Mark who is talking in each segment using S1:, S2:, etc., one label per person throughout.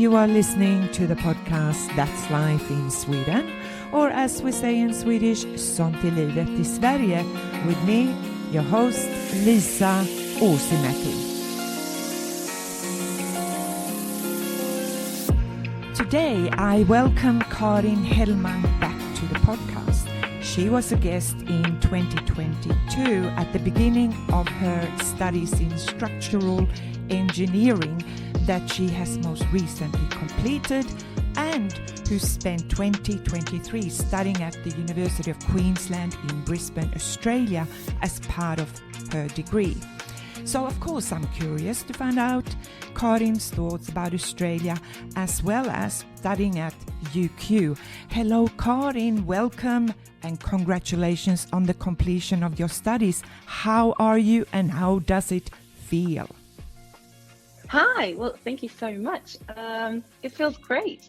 S1: You are listening to the podcast That's Life in Sweden, or as we say in Swedish, Sånt är livet i Sverige, with me, your host, Liisa Uusimäki. Today, I welcome Karin Hellman back to the podcast. She was a guest in 2022 at the beginning of her studies in structural engineering that she has most recently completed, and who spent 2023 studying at the University of Queensland in Brisbane, Australia as part of her degree. So of course I'm curious to find out Karin's thoughts about Australia as well as studying at UQ. Hello Karin, welcome and congratulations on the completion of your studies. How are you and how does it feel?
S2: Hi, well, thank you so much. It feels great.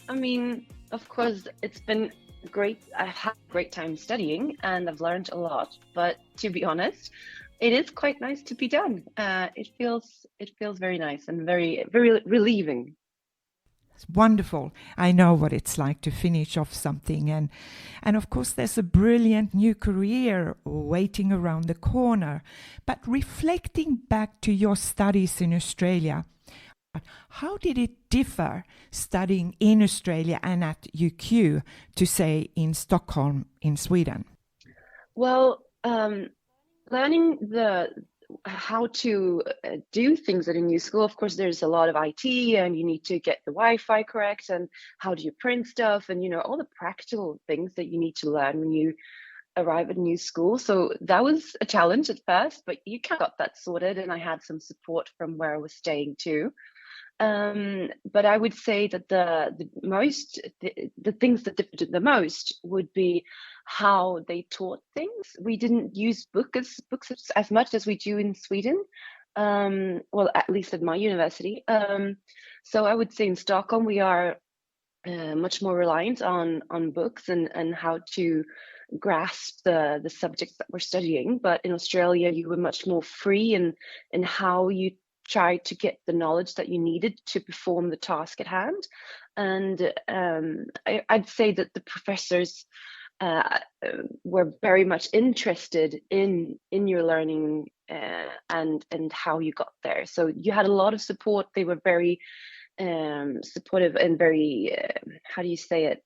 S2: I mean, of course, it's been great. I've had a great time studying and I've learned a lot. But to be honest, it is quite nice to be done. It feels very nice and very relieving.
S1: It's wonderful. I know what it's like to finish off something, and of course there's a brilliant new career waiting around the corner. But reflecting back to your studies in Australia, how did it differ studying in Australia and at UQ to say in Stockholm in Sweden?
S2: Well, learning how to do things at a new school. Of course, there's a lot of IT and you need to get the Wi-Fi correct and how do you print stuff and, all the practical things that you need to learn when you arrive at a new school. So that was a challenge at first, but you kind of got that sorted and I had some support from where I was staying too. But I would say that the things that differed the most would be how they taught things. We didn't use books as much as we do in Sweden. Well, at least at my university. So I would say in Stockholm we are much more reliant on books and how to grasp the subjects that we're studying. But in Australia, you were much more free in how you try to get the knowledge that you needed to perform the task at hand. And I'd say that the professors were very much interested in your learning and how you got there. So you had a lot of support. They were very supportive and very, how do you say it,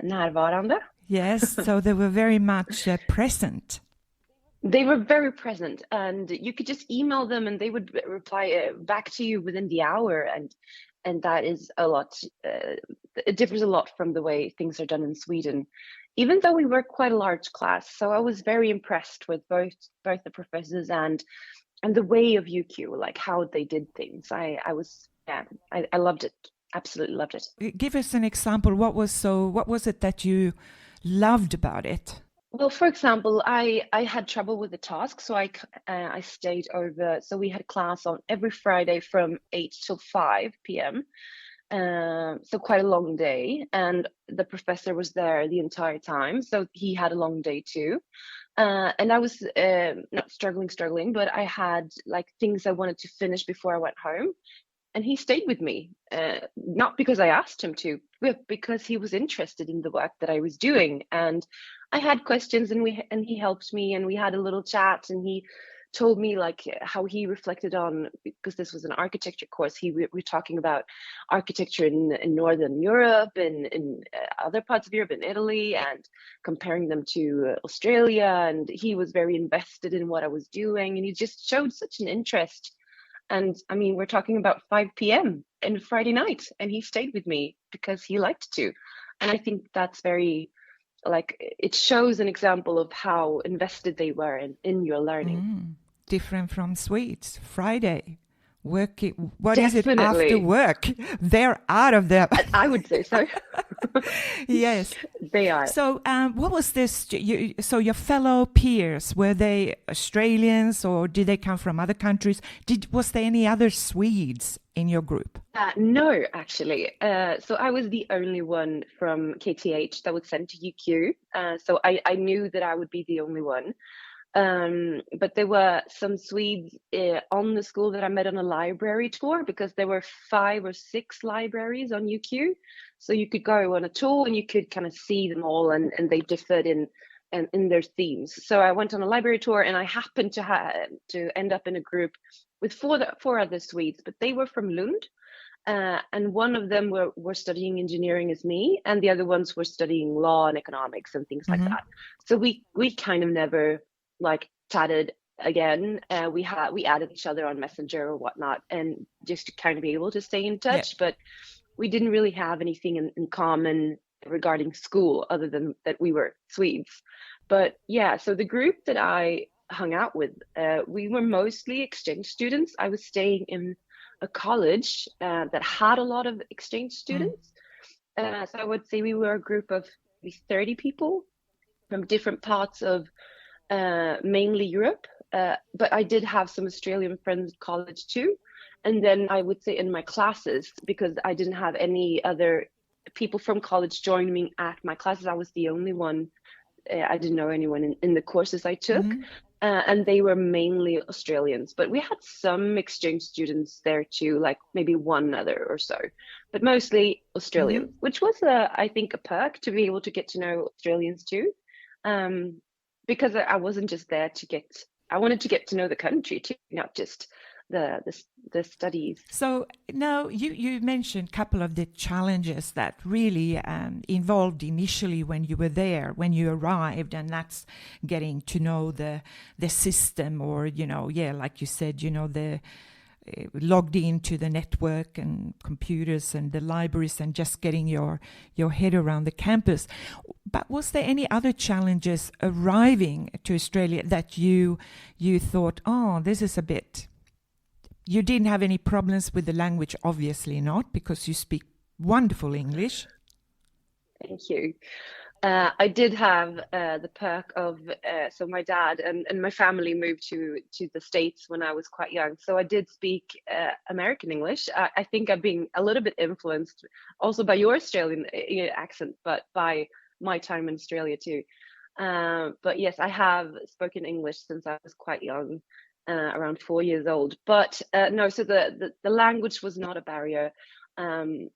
S2: närvarande?
S1: Yes, so they were very much present.
S2: They were very present and you could just email them and they would reply back to you within the hour. And that is a lot, it differs a lot from the way things are done in Sweden, even though we were quite a large class. So I was very impressed with both the professors and the way of UQ, like how they did things. I loved it. Absolutely loved it.
S1: Give us an example. What was it that you loved about it?
S2: Well, for example, I had trouble with the task, so I stayed over. So we had class on every Friday from 8 till 5 p.m. So quite a long day, and the professor was there the entire time, so he had a long day too. And I was not struggling, but I had like things I wanted to finish before I went home. And he stayed with me, not because I asked him to, but because he was interested in the work that I was doing. And I had questions and he helped me and we had a little chat and he told me like how he reflected on, because this was an architecture course, we were talking about architecture in Northern Europe and in other parts of Europe, in Italy, and comparing them to Australia. And he was very invested in what I was doing and he just showed such an interest. And I mean, we're talking about 5 p.m. and Friday night, and he stayed with me because he liked to. And I think that's very, like, it shows an example of how invested they were in your learning.
S1: Different from Swedes. Friday, working. What
S2: Definitely.
S1: Is it after work? They're out of there.
S2: I would say so.
S1: Yes,
S2: they are.
S1: So, what was this? So, your fellow peers, were they Australians or did they come from other countries? Was there any other Swedes in your group?
S2: No, actually. So I was the only one from KTH that was sent to UQ. So I knew that I would be the only one. But there were some Swedes on the school that I met on a library tour, because there were 5 or 6 libraries on UQ. So you could go on a tour and you could kind of see them all, and they differed in their themes. So I went on a library tour, and I happened to end up in a group with 4 other Swedes, but they were from Lund. And one of them were studying engineering as me, and the other ones were studying law and economics and things like that. So we kind of never like chatted again. We added each other on Messenger or whatnot, and just to kind of be able to stay in touch. But we didn't really have anything in common regarding school, other than that we were Swedes. But yeah, so the group that I hung out with, we were mostly exchange students. I was staying in a college that had a lot of exchange students. So I would say we were a group of maybe 30 people from different parts of mainly Europe. But I did have some Australian friends at college too. And then I would say in my classes, because I didn't have any other people from college join me at my classes, I was the only one. I didn't know anyone in the courses I took. And they were mainly Australians, but we had some exchange students there too, like maybe one other or so, but mostly Australians, which was, I think, a perk to be able to get to know Australians too, because I wasn't just there I wanted to get to know the country too, not just the studies.
S1: So now you mentioned a couple of the challenges that really involved initially when you were there, when you arrived, and that's getting to know the system, or like you said, the logged into the network and computers and the libraries, and just getting your head around the campus. But was there any other challenges arriving to Australia that you thought, oh, this is a bit... You didn't have any problems with the language, obviously not, because you speak wonderful English.
S2: Thank you. I did have the perk of, so my dad and my family moved to the States when I was quite young. So I did speak American English. I think I'm being a little bit influenced also by your Australian accent, but by my time in Australia too. But yes, I have spoken English since I was quite young. Around 4 years old, but no. So the language was not a barrier. I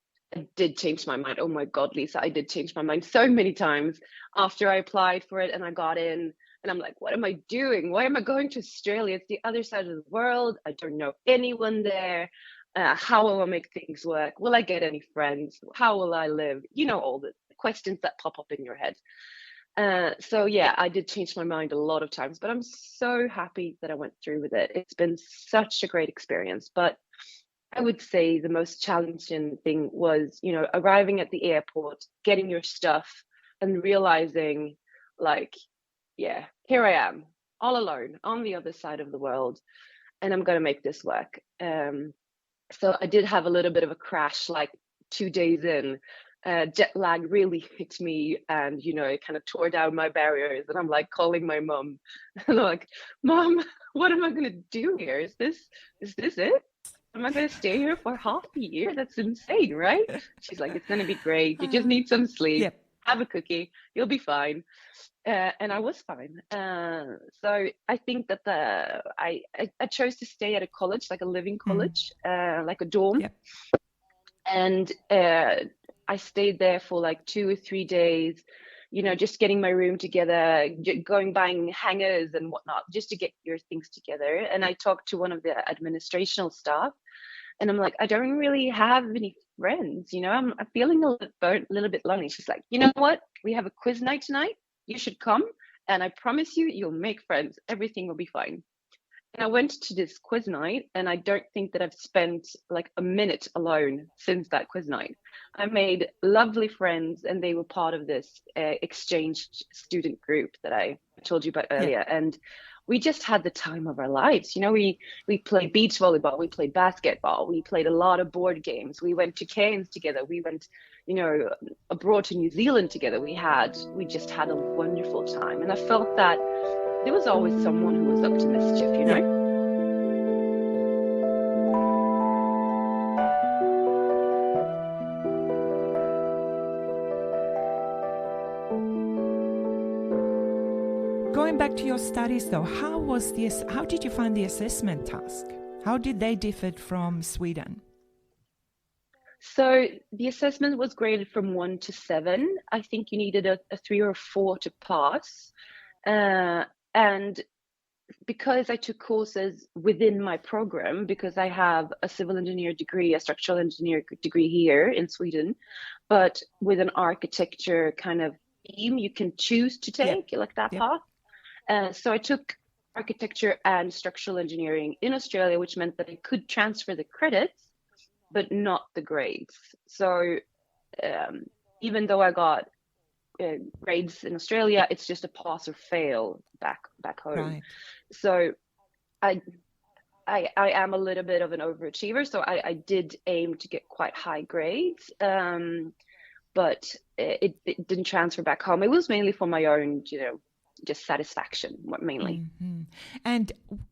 S2: did change my mind. Oh my God, Liisa, I did change my mind so many times after I applied for it and I got in. And I'm like, what am I doing? Why am I going to Australia? It's the other side of the world. I don't know anyone there. How will I make things work? Will I get any friends? How will I live? All the questions that pop up in your head. So yeah, I did change my mind a lot of times, but I'm so happy that I went through with it. It's been such a great experience. But I would say the most challenging thing was, arriving at the airport, getting your stuff, and realizing, like, yeah, here I am, all alone on the other side of the world, and I'm gonna make this work. So I did have a little bit of a crash, like 2 days in. Jet lag really hit me, and it kind of tore down my barriers, and I'm like calling my mom and I'm like, Mom, what am I gonna do here? Is this it? Am I gonna stay here for half a year? That's insane, right? She's like, it's gonna be great, you just need some sleep, have a cookie, you'll be fine. And I was fine. So I think that I chose to stay at a college, like a living college, like a dorm. And I stayed there for like 2 or 3 days, just getting my room together, going buying hangers and whatnot, just to get your things together. And I talked to one of the administrational staff, and I'm like, I don't really have any friends, I'm feeling a little bit lonely. She's like, you know what? We have a quiz night tonight. You should come, and I promise you'll make friends. Everything will be fine. And I went to this quiz night, and I don't think that I've spent like a minute alone since that quiz night. I made lovely friends, and they were part of this exchange student group that I told you about earlier. And we just had the time of our lives. We played beach volleyball, we played basketball, we played a lot of board games. We went to Cairns together. We went, abroad to New Zealand together. We just had a wonderful time. And I felt that there was always someone who was up to mischief,
S1: Going back to your studies though, how did you find the assessment task? How did they differ from Sweden?
S2: So the assessment was graded from 1 to 7. I think you needed a 3 or 4 to pass. And because I took courses within my program, because I have a civil engineer degree, a structural engineer degree here in Sweden, but with an architecture kind of theme, you can choose to take like that path. So I took architecture and structural engineering in Australia, which meant that I could transfer the credits, but not the grades. So even though I got grades in Australia, it's just a pass or fail back home.
S1: Right.
S2: So I am a little bit of an overachiever, so I did aim to get quite high grades, but it didn't transfer back home. It was mainly for my own, just satisfaction, mainly.
S1: Mm-hmm.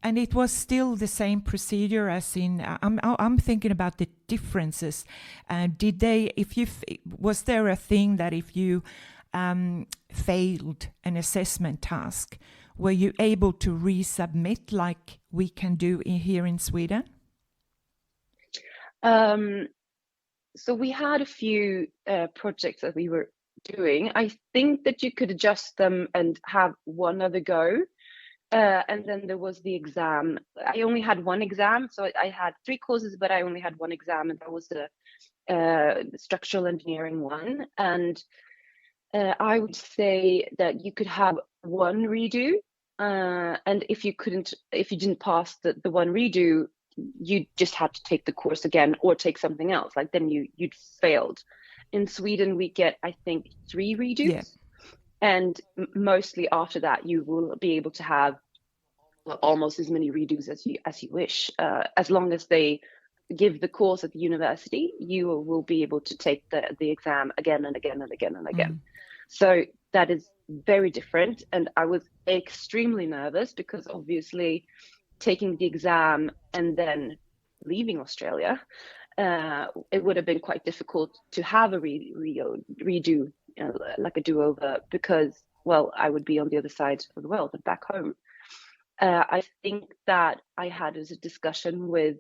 S1: And it was still the same procedure as in. I'm thinking about the differences. Was there a thing that if you failed an assessment task, were you able to resubmit like we can do here in Sweden?
S2: So we had a few projects that we were doing. I think that you could adjust them and have one other go. And then there was the exam. I only had one exam. So I had 3 courses, but I only had one exam, and that was the structural engineering one. And I would say that you could have one redo. And if you didn't pass the one redo, you just had to take the course again or take something else. Like then you'd failed. In Sweden, we get, I think, 3 redos. And mostly after that, you will be able to have almost as many redos as you wish. As long as they give the course at the university, you will be able to take the exam again and again and again and again. So that is very different. And I was extremely nervous because obviously taking the exam and then leaving Australia, it would have been quite difficult to have a redo, like a do-over, because, well, I would be on the other side of the world and back home. I think that I had a discussion with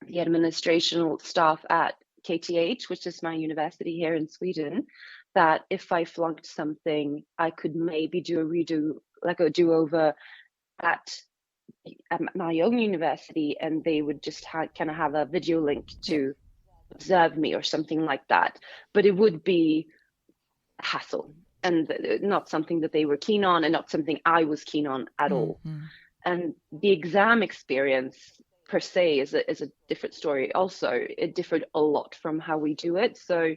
S2: the administrational staff at KTH, which is my university here in Sweden, that if I flunked something, I could maybe do a redo, like a do-over at my own university, and they would just kind of have a video link to observe me or something like that. But it would be a hassle and not something that they were keen on, and not something I was keen on at all. And the exam experience per se is a different story. Also, it differed a lot from how we do it. So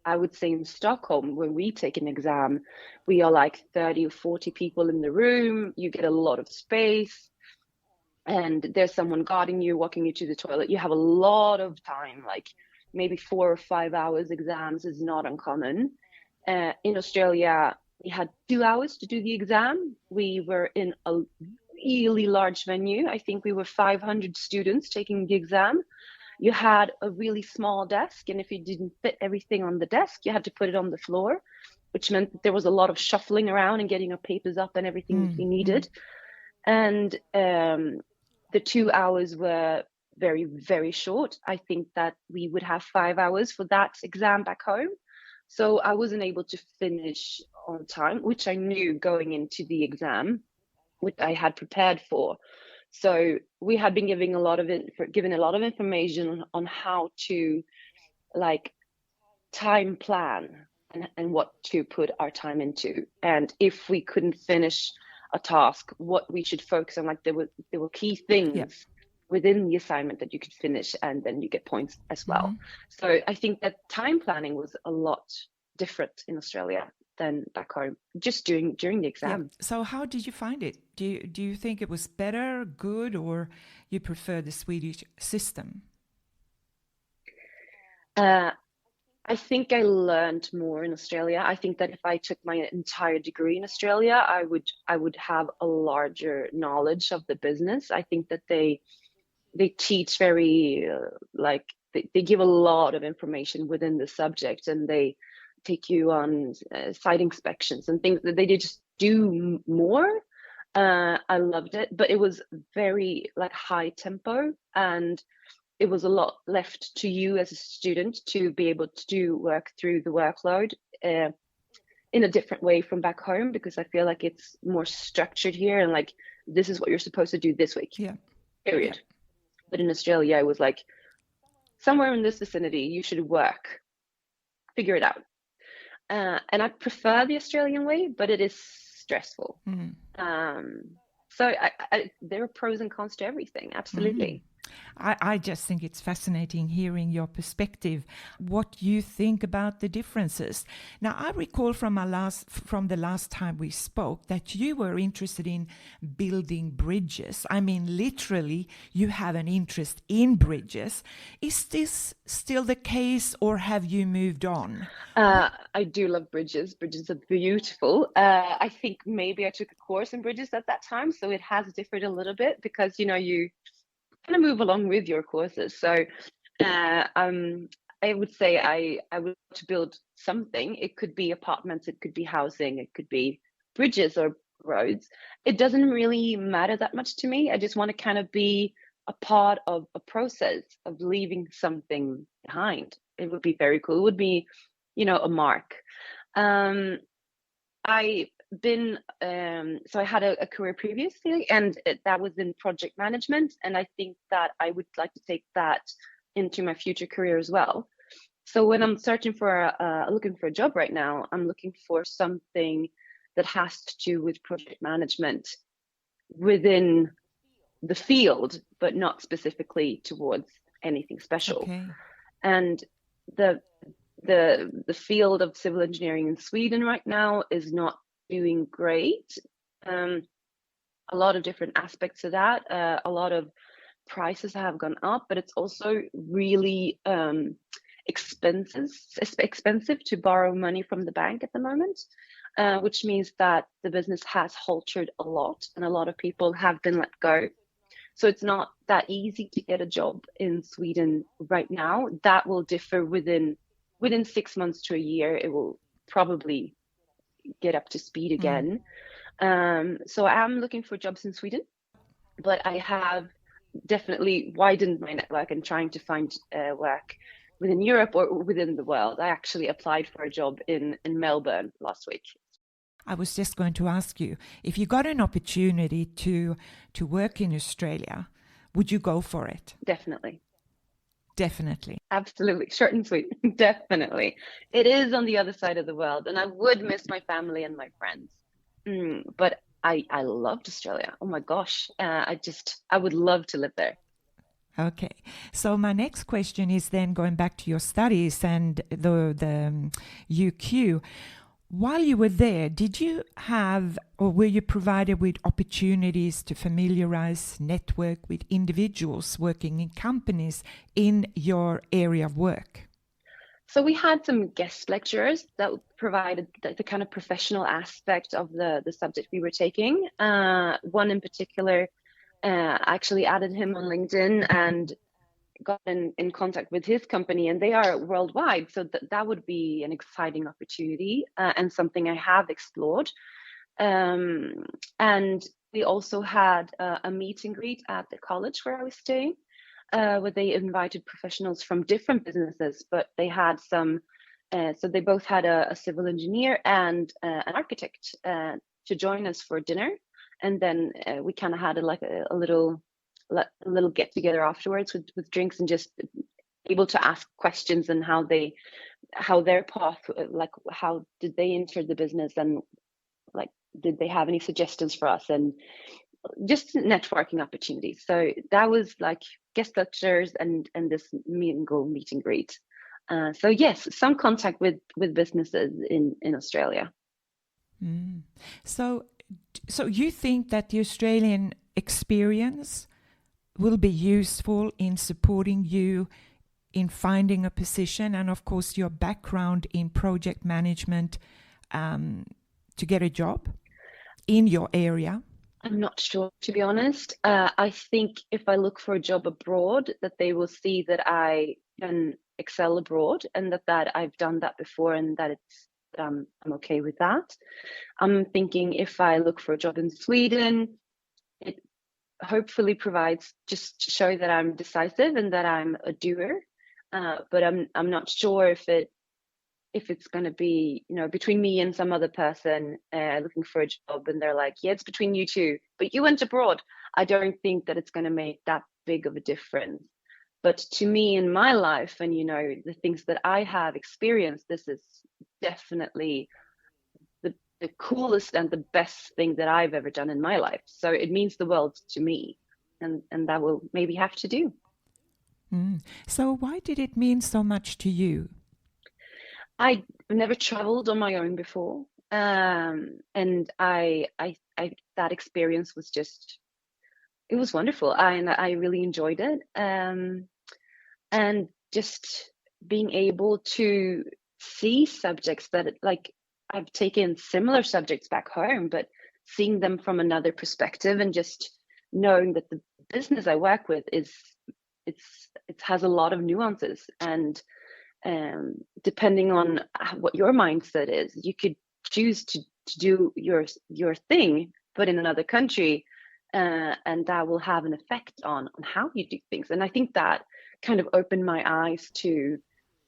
S2: I would say in Stockholm, when we take an exam, we are like 30 or 40 people in the room. You get a lot of space, and there's someone guarding you, walking you to the toilet. You have a lot of time, like maybe 4 or 5 hours exams is not uncommon. In Australia, we had 2 hours to do the exam. We were in a really large venue. I think we were 500 students taking the exam. You had a really small desk, and if you didn't fit everything on the desk, you had to put it on the floor, which meant that there was a lot of shuffling around and getting your papers up and everything that we needed. And the 2 hours were very, very short. I think that we would have 5 hours for that exam back home. So I wasn't able to finish on time, which I knew going into the exam, which I had prepared for. So we had been given a lot of information on how to like time plan and what to put our time into. And if we couldn't finish a task, what we should focus on. Like there were key things within the assignment that you could finish, and then you get points as well. So I think that time planning was a lot different in Australia than back home, just during the exam.
S1: So how did you find it? Do you think it was better, good, or you prefer the Swedish system?
S2: I think I learned more in Australia. I think that if I took my entire degree in Australia, I would have a larger knowledge of the business. I think that they teach very they give a lot of information within the subject, and they take you on site inspections and things that they did just do more. I loved it, but it was very like high tempo, and it was a lot left to you as a student to be able to work through the workload in a different way from back home, because I feel like it's more structured here and like this is what you're supposed to do this week.
S1: Yeah.
S2: Period.
S1: Yeah.
S2: But in Australia, it was like somewhere in this vicinity, you should work, figure it out. And I prefer the Australian way, but it is stressful. So there are pros and cons to everything. Absolutely.
S1: I just think it's fascinating hearing your perspective, what you think about the differences. Now, I recall from the last time we spoke that you were interested in building bridges. I mean, literally, you have an interest in bridges. Is this still the case, or have you moved on?
S2: I do love bridges. Bridges are beautiful. I think maybe I took a course in bridges at that time, so it has differed a little bit because, you kind of move along with your courses. So I would say I would like to build something. It could be apartments, it could be housing, it could be bridges or roads. It doesn't really matter that much to me. I just want to kind of be a part of a process of leaving something behind. It would be very cool. It would be, a mark. So I had a career previously, and that was in project management, and I think that I would like to take that into my future career as well. So when I'm searching for looking for a job right now, I'm looking for something that has to do with project management within the field, but not specifically towards anything special.
S1: Okay.
S2: And the field of civil engineering in Sweden right now is not doing great. A lot of different aspects of that. A lot of prices have gone up, but it's also really expensive to borrow money from the bank at the moment, which means that the business has halted a lot, and a lot of people have been let go. So it's not that easy to get a job in Sweden right now. That will differ within 6 months to a year. It will probably get up to speed again. So I'm looking for jobs in Sweden, but I have definitely widened my network and trying to find work within Europe or within the world. I actually applied for a job in Melbourne last week.
S1: I was just going to ask you, if you got an opportunity to work in Australia, would you go for it?
S2: Definitely.
S1: Definitely.
S2: Absolutely. Short and sweet. Definitely. It is on the other side of the world, and I would miss my family and my friends. But I loved Australia. Oh my gosh. I would love to live there.
S1: Okay. So my next question is then going back to your studies and the UQ. While you were there, did you have or were you provided with opportunities to familiarize, network with individuals working in companies in your area of work?
S2: So we had some guest lecturers that provided the kind of professional aspect of the subject we were taking. One in particular, I actually added him on LinkedIn and got in contact with his company, and they are worldwide. So that would be an exciting opportunity and something I have explored. And we also had a meet and greet at the college where I was staying, where they invited professionals from different businesses, but they had some, so they both had a civil engineer and an architect to join us for dinner. And then we kind of had a little get together afterwards with drinks and just able to ask questions and how their path, like how did they enter the business, and like did they have any suggestions for us, and just networking opportunities. So that was like guest lectures and this meet and greet. So yes, some contact with businesses in Australia.
S1: So you think that the Australian experience will be useful in supporting you in finding a position, and of course your background in project management to get a job in your area?
S2: I'm not sure, to be honest. I think if I look for a job abroad, that they will see that I can excel abroad, and that I've done that before, and that I'm okay with that. I'm thinking if I look for a job in Sweden, it hopefully provides just to show that I'm decisive and that I'm a doer. But I'm not sure if it's going to be, between me and some other person looking for a job, and they're like, yeah, it's between you two, but you went abroad. I don't think that it's going to make that big of a difference. But to me in my life, and the things that I have experienced, this is definitely the coolest and the best thing that I've ever done in my life. So it means the world to me, and that will maybe have to do.
S1: So why did it mean so much to you?
S2: I never traveled on my own before, and I that experience was it was wonderful. I really enjoyed it, and just being able to see subjects that I've taken similar subjects back home, but seeing them from another perspective, and just knowing that the business I work with it has a lot of nuances, and depending on what your mindset is, you could choose to do your thing, but in another country, and that will have an effect on how you do things. And I think that kind of opened my eyes to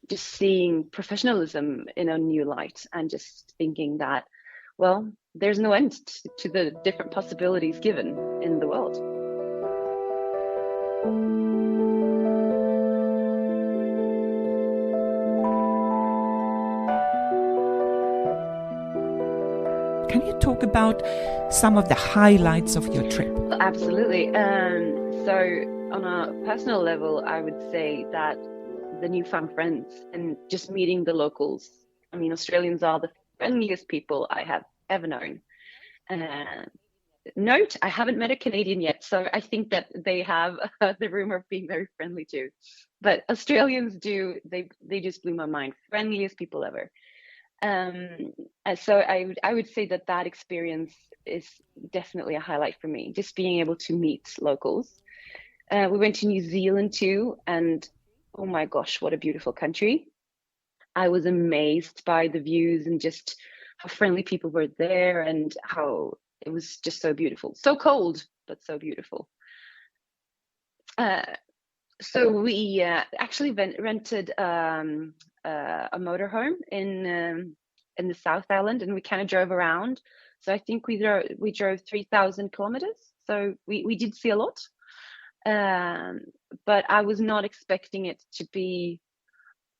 S2: just seeing professionalism in a new light, and just thinking that, well, there's no end to the different possibilities given in the world.
S1: Can you talk about some of the highlights of your trip?
S2: Absolutely. So on a personal level, I would say that the newfound friends and just meeting the locals. I mean, Australians are the friendliest people I have ever known. Note, I haven't met a Canadian yet, so I think that they have the rumor of being very friendly too. But Australians they just blew my mind. Friendliest people ever. So I would say that experience is definitely a highlight for me, just being able to meet locals. We went to New Zealand too, and oh my gosh, what a beautiful country. I was amazed by the views and just how friendly people were there, and how it was just so beautiful. So cold, but so beautiful. So we actually rented a motorhome in the South Island, and we kind of drove around. So I think we drove 3,000 kilometers. So we did see a lot, but I was not expecting it to be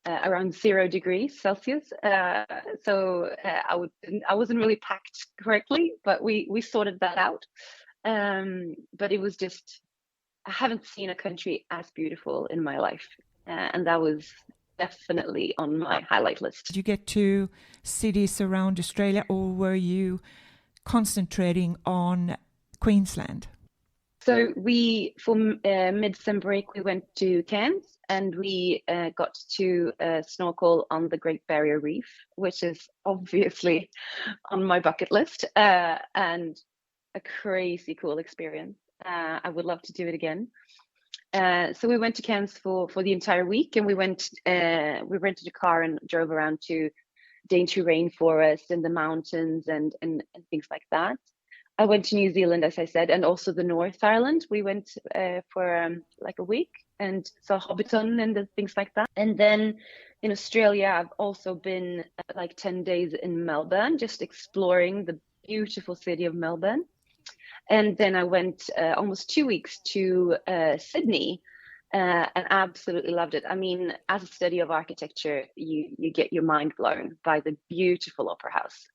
S2: around 0 degrees Celsius. So I wasn't really packed correctly, but we sorted that out. But it was just, I haven't seen a country as beautiful in my life, and that was definitely on my highlight list.
S1: Did you get to cities around Australia, or were you concentrating on Queensland?
S2: So for mid-summer break, we went to Cairns, and we got to snorkel on the Great Barrier Reef, which is obviously on my bucket list, and a crazy cool experience. I would love to do it again. So we went to Cairns for the entire week, and we rented a car and drove around to Daintree Rainforest and the mountains and things like that. I went to New Zealand, as I said, and also the North Island. We went for like a week and saw Hobbiton and things like that. And then in Australia, I've also been like 10 days in Melbourne, just exploring the beautiful city of Melbourne. And then I went almost 2 weeks to Sydney, and absolutely loved it. I mean, as a study of architecture, you get your mind blown by the beautiful opera house.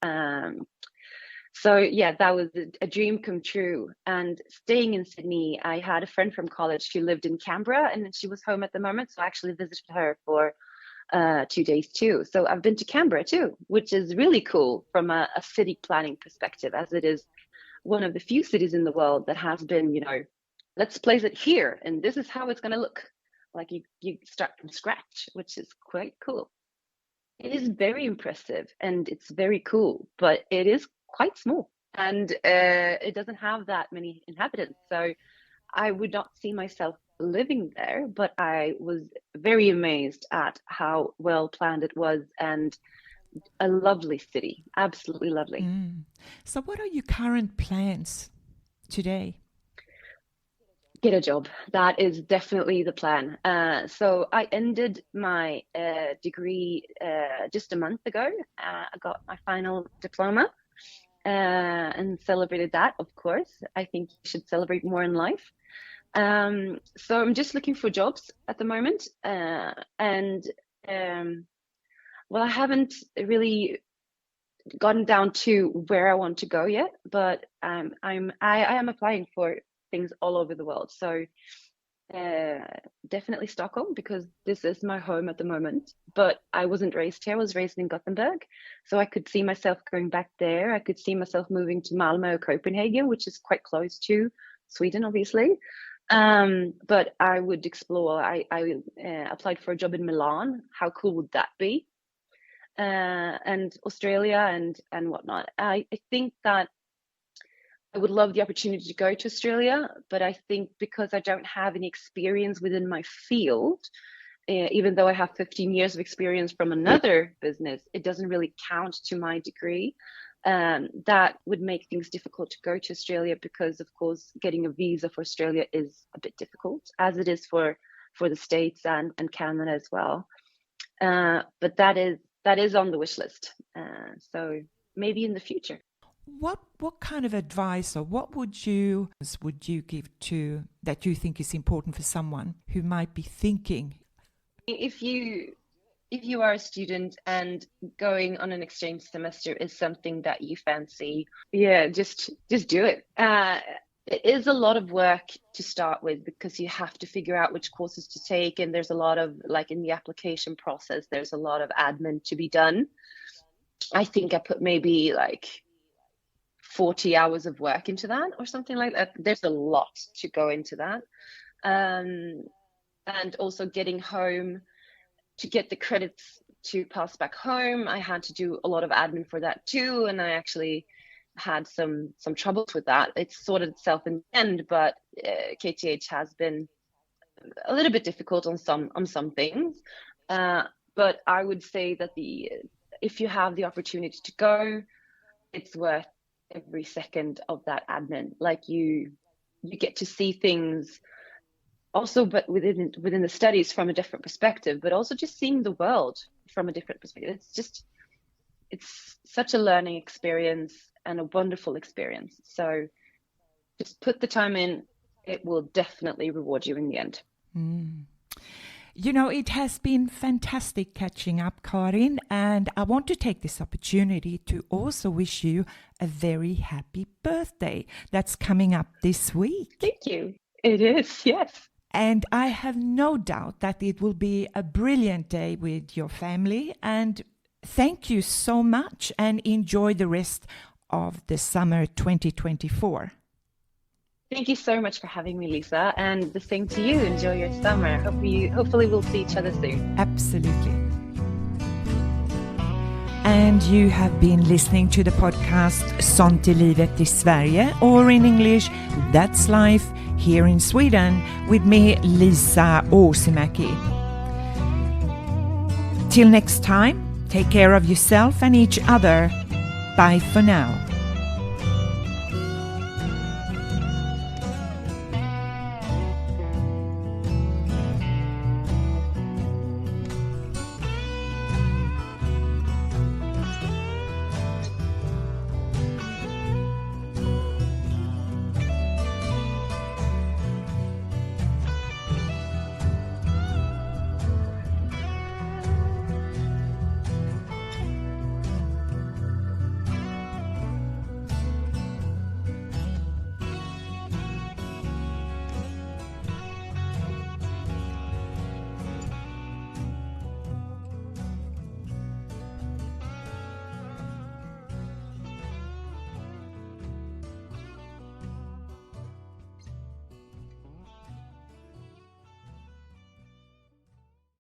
S2: So yeah, that was a dream come true. And staying in Sydney, I had a friend from college. She lived in Canberra, and she was home at the moment, so I actually visited her for 2 days too. So I've been to Canberra too, which is really cool from a city planning perspective, as it is one of the few cities in the world that has been, let's place it here, and this is how it's going to look. Like you start from scratch, which is quite cool. It is very impressive and it's very cool, but it is quite small, and it doesn't have that many inhabitants. So I would not see myself living there, but I was very amazed at how well planned it was, and a lovely city, absolutely lovely.
S1: So what are your current plans today?
S2: Get a job. That is definitely the plan. So I ended my degree just a month ago. I got my final diploma and celebrated that, of course. I think you should celebrate more in life. So I'm just looking for jobs at the moment. And well, I haven't really gotten down to where I want to go yet, but I am applying for things all over the world. So definitely Stockholm, because this is my home at the moment. But I wasn't raised here. I was raised in Gothenburg, so I could see myself going back there. I could see myself moving to Malmö or Copenhagen, which is quite close to Sweden, obviously. But I would explore. I applied for a job in Milan. How cool would that be? And Australia and whatnot. I think that I would love the opportunity to go to Australia, but I think because I don't have any experience within my field, even though I have 15 years of experience from another business, it doesn't really count to my degree. That would make things difficult to go to Australia, because of course getting a visa for Australia is a bit difficult, as it is for the States and Canada as well. But that is on the wish list. So maybe in the future.
S1: What kind of advice or what would you give to that you think is important for someone who might be thinking?
S2: If you are a student and going on an exchange semester is something that you fancy, yeah, just do it. It is a lot of work to start with, because you have to figure out which courses to take, and there's a lot of, like, in the application process, there's a lot of admin to be done. I think I put maybe like 40 hours of work into that or something like that. There's a lot to go into that. And also getting home, to get the credits to pass back home, I had to do a lot of admin for that too. And I actually had some troubles with that. It sorted itself in the end, but KTH has been a little bit difficult on some things. But I would say that if you have the opportunity to go, it's worth every second of that admin. Like you get to see things also, but within the studies from a different perspective, but also just seeing the world from a different perspective. It's such a learning experience and a wonderful experience. So just put the time in. It will definitely reward you in the end.
S1: You know, it has been fantastic catching up, Karin, and I want to take this opportunity to also wish you a very happy birthday. That's coming up this week.
S2: Thank you. It is, yes.
S1: And I have no doubt that it will be a brilliant day with your family. And thank you so much, and enjoy the rest of the summer 2024.
S2: Thank you so much for having me, Liisa, and the same to you. Enjoy your summer. Hopefully we'll see each other soon.
S1: Absolutely. And you have been listening to the podcast Sånt är livet i Sverige, or in English, That's Life here in Sweden, with me, Liisa Åsimäki. Till next time, take care of yourself and each other. Bye for now.